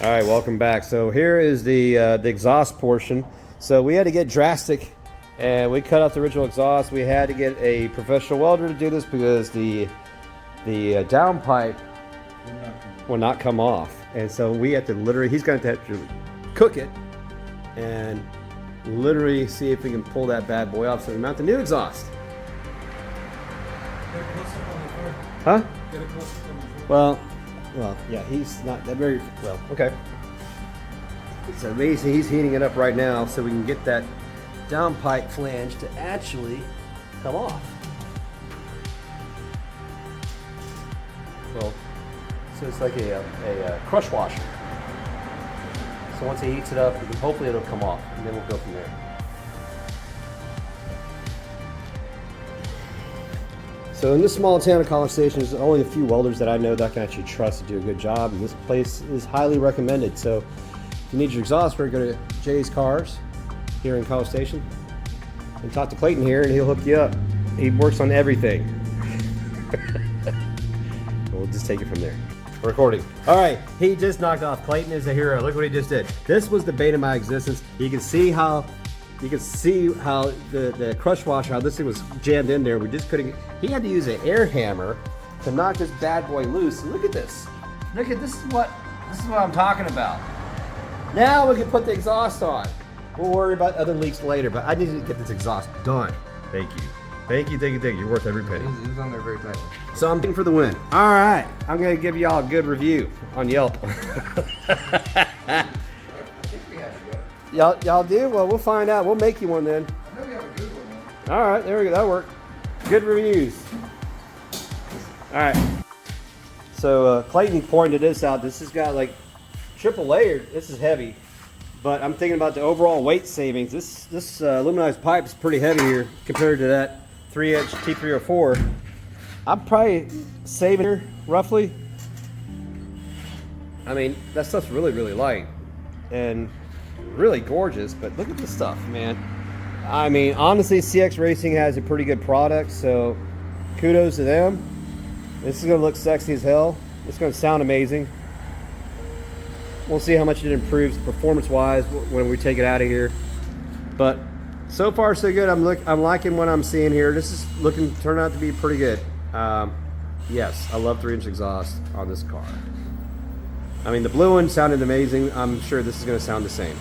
All right, welcome back. So here is the exhaust portion. So we had to get drastic, and we cut out the original exhaust. We had to get a professional welder to do this because the downpipe will not come off, and so we have to literally. He's going to have to cook it and literally see if we can pull that bad boy off. So we mount the new exhaust. Get a close-up on the car. Huh? Get a close-up on the car. Well, yeah, he's not that very well. Okay. It's amazing. He's heating it up right now, so we can get that downpipe flange to actually come off. Well, so it's like a crush washer. So once he heats it up, hopefully it'll come off, and then we'll go from there. So in this small town of College Station, there's only a few welders that I know that I can actually trust to do a good job, and this place is highly recommended. So if you need your exhaust work, go to Jay's Cars here in College Station and talk to Clayton here, and he'll hook you up. He works on everything. We'll just take it from there. Recording. All right, he just knocked off. Clayton is a hero. Look what he just did. This was the bane of my existence. You can see how the crush washer, how this thing was jammed in there. We just couldn't. He had to use an air hammer to knock this bad boy loose. And look at this. Look at this is what I'm talking about. Now we can put the exhaust on. We'll worry about other leaks later, but I need to get this exhaust done. Thank you. Thank you. You're worth every penny. He was on there very tightly. So I'm looking for the win. All right, I'm gonna give y'all a good review on Yelp. Y'all do? Well, we'll find out. We'll make you one then. I know we have a good one. All right, there we go. That'll work. Good reviews. All right. So Clayton pointed this out. This has got like triple layered. This is heavy, but I'm thinking about the overall weight savings. This aluminized pipe is pretty heavy here compared to that 3-inch T304. I'm probably saving here roughly. I mean, that stuff's really, really light and really gorgeous, but look at this stuff, man. I mean, honestly, CX Racing has a pretty good product, so kudos to them. This is gonna look sexy as hell. It's gonna sound amazing. We'll see how much it improves performance-wise when we take it out of here. But so far, so good. I'm liking what I'm seeing here. This is turning out to be pretty good. Yes, I love 3-inch exhaust on this car. I mean, the blue one sounded amazing. I'm sure this is going to sound the same.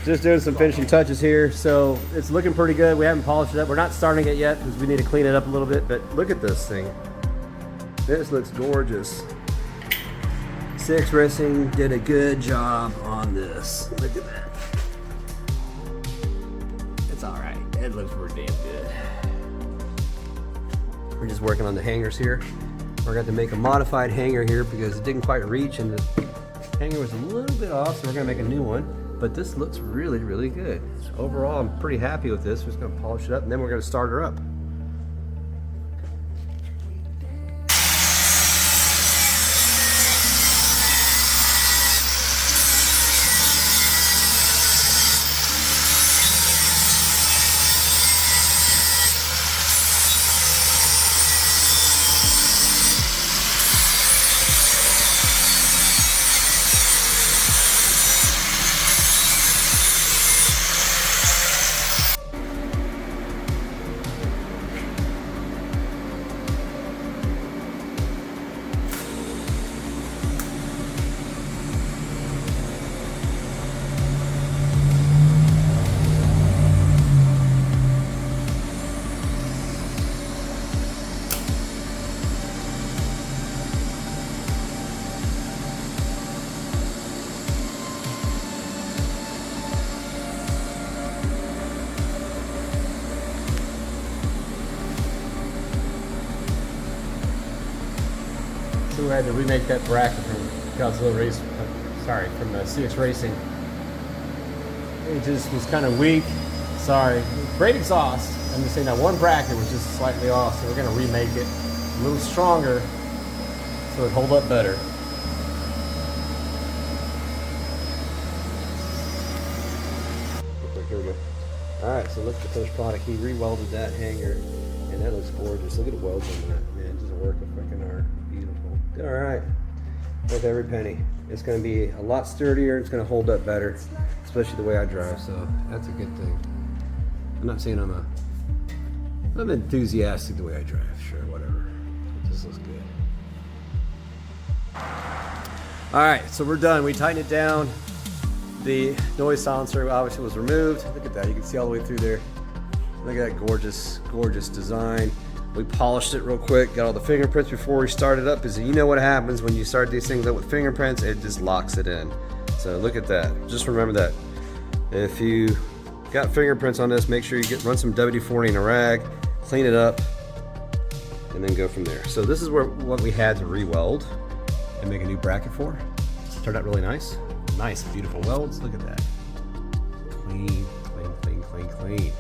Just doing some finishing touches here. So it's looking pretty good. We haven't polished it up. We're not starting it yet because we need to clean it up a little bit. But look at this thing. This looks gorgeous. CX Racing did a good job on this. Look at that. It's all right. It looks pretty damn good. We're just working on the hangers here. We're going to make a modified hanger here because it didn't quite reach and the hanger was a little bit off, so we're going to make a new one. But this looks really, really good. So overall, I'm pretty happy with this. We're just going to polish it up and then we're going to start her up. We had to remake that bracket from Godzilla from CX Racing. It just was kind of weak. Sorry. Great exhaust. I'm just saying that one bracket was just slightly off, so we're going to remake it a little stronger so it hold up better. Here we go. Alright, so look at the finished product. He re-welded that hanger, and that looks gorgeous. Look at the welds on that, man. It doesn't work a freaking art. Beautiful. Alright. Worth every penny. It's going to be a lot sturdier. It's going to hold up better, especially the way I drive. So that's a good thing. I'm not saying I'm enthusiastic the way I drive. Sure, whatever. It just looks good. All right, so we're done. We tightened it down. The noise silencer obviously was removed. Look at that. You can see all the way through there. Look at that gorgeous, gorgeous design. We polished it real quick, got all the fingerprints before we started up, because you know what happens when you start these things up with fingerprints, it just locks it in. So look at that. Just remember that. If you got fingerprints on this, make sure you run some WD-40 in a rag, clean it up, and then go from there. So this is what we had to re-weld and make a new bracket for. Turned out really nice. Nice, beautiful welds. Look at that. Clean, clean, clean, clean, clean.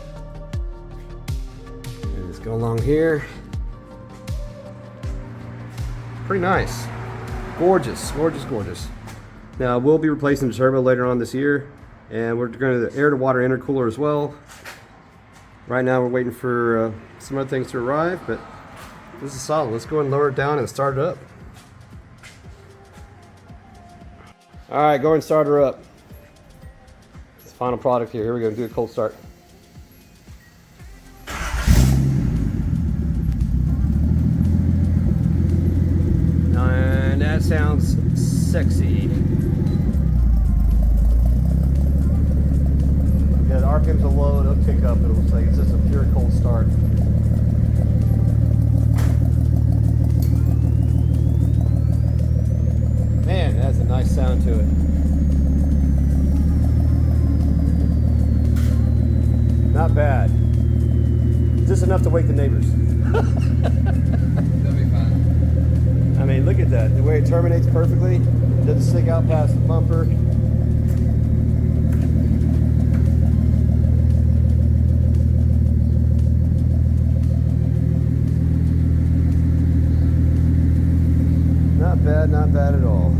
And just go along here. Pretty nice. Gorgeous, gorgeous, gorgeous. Now we'll be replacing the turbo later on this year, and we're going to air to water intercooler as well. Right now we're waiting for some other things to arrive, but this is solid. Let's go and lower it down and start it up. All right, go and start her up. It's the final product here. Here we go. Do a cold start. And that sounds sexy. Yeah, the RPMs are low. It'll kick up. It looks like it's just a pure cold start. Man, that has a nice sound to it. Not bad. Just enough to wake the neighbors. That'll be fine. I mean, look at that. The way it terminates perfectly. Doesn't stick out past the bumper. Not bad at all.